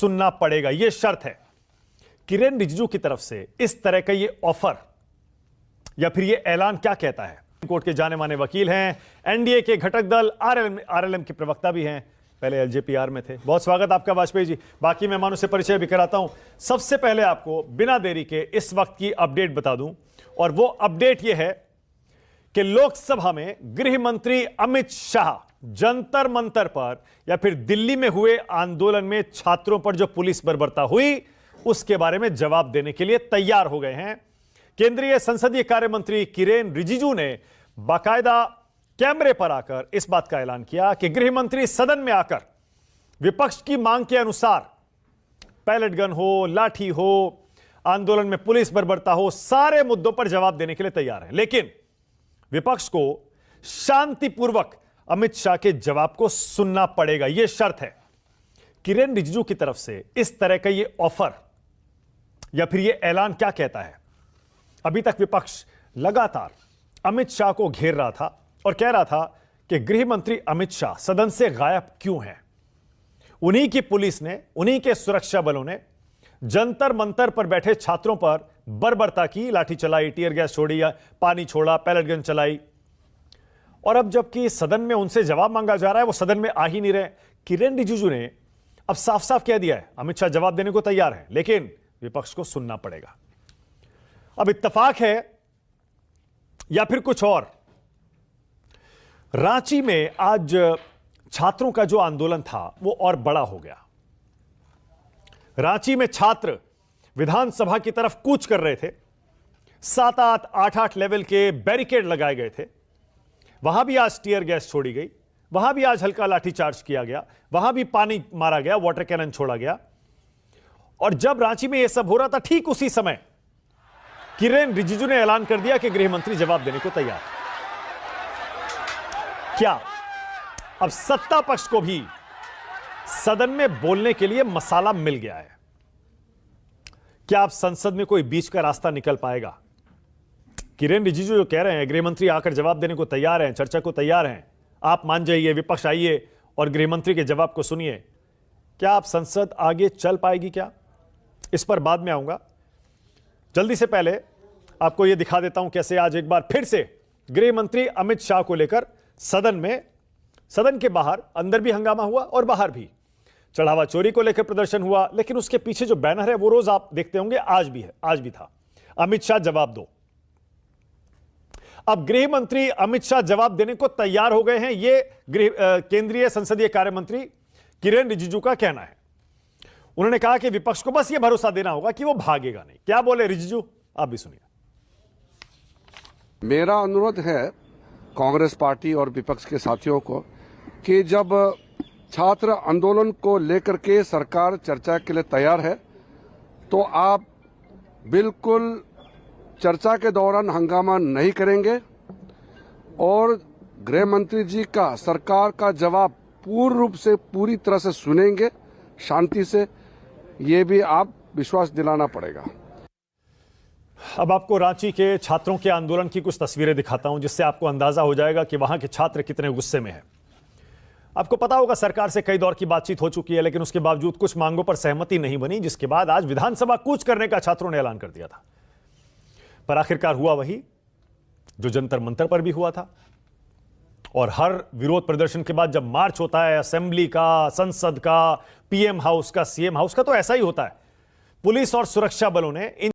सुनना पड़ेगा, यह शर्त है। किरेन रिजिजू की तरफ से इस तरह का यह ऑफर या फिर यह ऐलान क्या कहता है? कोर्ट के जाने माने वकील हैं, एनडीए के घटक दल आरएलएम के प्रवक्ता भी हैं, पहले एलजेपीआर में थे। बहुत स्वागत आपका वाजपेयी जी। बाकी मेहमानों से परिचय भी कराता हूं। सबसे पहले आपको बिना देरी के इस वक्त की अपडेट बता दूं, और वो अपडेट यह है कि लोकसभा में गृह मंत्री अमित शाह जंतर मंतर पर या फिर दिल्ली में हुए आंदोलन में छात्रों पर जो पुलिस बर्बरता हुई उसके बारे में जवाब देने के लिए तैयार हो गए हैं। केंद्रीय संसदीय कार्य मंत्री किरेन रिजिजू ने बाकायदा कैमरे पर आकर इस बात का ऐलान किया कि गृह मंत्री सदन में आकर विपक्ष की मांग के अनुसार पैलेट गन हो, लाठी हो, आंदोलन में पुलिस बर्बरता हो, सारे मुद्दों पर जवाब देने के लिए तैयार है। लेकिन विपक्ष को शांतिपूर्वक अमित शाह के जवाब को सुनना पड़ेगा, यह शर्त है। किरेन रिजिजू की तरफ से इस तरह का यह ऑफर या फिर यह ऐलान क्या कहता है? अभी तक विपक्ष लगातार अमित शाह को घेर रहा था और कह रहा था कि गृह मंत्री अमित शाह सदन से गायब क्यों हैं। उन्हीं की पुलिस ने, उन्हीं के सुरक्षा बलों ने जंतर मंतर पर बैठे छात्रों पर बर्बरता की, लाठी चलाई, टीयर गैस छोड़ी, या पानी छोड़ा, पैलेट गन चलाई। और अब जबकि सदन में उनसे जवाब मांगा जा रहा है, वो सदन में आ ही नहीं रहे। किरेन रिजिजू ने अब साफ साफ कह दिया है अमित शाह जवाब देने को तैयार है, लेकिन विपक्ष को सुनना पड़ेगा। अब इत्तेफाक है या फिर कुछ और, रांची में आज छात्रों का जो आंदोलन था वो और बड़ा हो गया। रांची में छात्र विधानसभा की तरफ कूच कर रहे थे। 7-8, 8-8 लेवल के बैरिकेड लगाए गए थे। वहां भी आज टीयर गैस छोड़ी गई, वहां भी आज हल्का लाठीचार्ज किया गया, वहां भी पानी मारा गया, वाटर कैनन छोड़ा गया। और जब रांची में यह सब हो रहा था, ठीक उसी समय किरेन रिजिजू ने ऐलान कर दिया कि गृह मंत्री जवाब देने को तैयार है। क्या अब सत्ता पक्ष को भी सदन में बोलने के लिए मसाला मिल गया है? क्या अब संसद में कोई बीच का रास्ता निकल पाएगा? किरेन रिजिजू जो कह रहे हैं गृह मंत्री आकर जवाब देने को तैयार हैं, चर्चा को तैयार हैं, आप मान जाइए, विपक्ष आइए और गृह मंत्री के जवाब को सुनिए। क्या आप संसद आगे चल पाएगी? क्या इस पर बाद में आऊंगा। जल्दी से पहले आपको यह दिखा देता हूं कैसे आज एक बार फिर से गृह मंत्री अमित शाह को लेकर सदन के बाहर, अंदर भी हंगामा हुआ और बाहर भी। चढ़ावा चोरी को लेकर प्रदर्शन हुआ, लेकिन उसके पीछे जो बैनर है वो रोज आप देखते होंगे, आज भी है, आज भी था, अमित शाह जवाब दो। अब गृह मंत्री अमित शाह जवाब देने को तैयार हो गए हैं, यह केंद्रीय संसदीय कार्य मंत्री किरेन रिजिजू का कहना है। उन्होंने कहा कि विपक्ष को बस यह भरोसा देना होगा कि वो भागेगा नहीं। क्या बोले रिजिजू, आप भी सुनिए। मेरा अनुरोध है कांग्रेस पार्टी और विपक्ष के साथियों को कि जब छात्र आंदोलन को लेकर के सरकार चर्चा के लिए तैयार है, तो आप बिल्कुल चर्चा के दौरान हंगामा नहीं करेंगे और गृह मंत्री जी का, सरकार का जवाब पूर्ण रूप से, पूरी तरह से सुनेंगे, शांति से। ये भी आप विश्वास दिलाना पड़ेगा। अब आपको रांची के छात्रों के आंदोलन की कुछ तस्वीरें दिखाता हूं, जिससे आपको अंदाजा हो जाएगा कि वहां के छात्र कितने गुस्से में हैं। आपको पता होगा सरकार से कई दौर की बातचीत हो चुकी है, लेकिन उसके बावजूद कुछ मांगों पर सहमति नहीं बनी, जिसके बाद आज विधानसभा कूच करने का छात्रों ने ऐलान कर दिया था। पर आखिरकार हुआ वही जो जंतर मंतर पर भी हुआ था। और हर विरोध प्रदर्शन के बाद जब मार्च होता है, असेंबली का, संसद का, पीएम हाउस का, सीएम हाउस का, तो ऐसा ही होता है। पुलिस और सुरक्षा बलों ने इन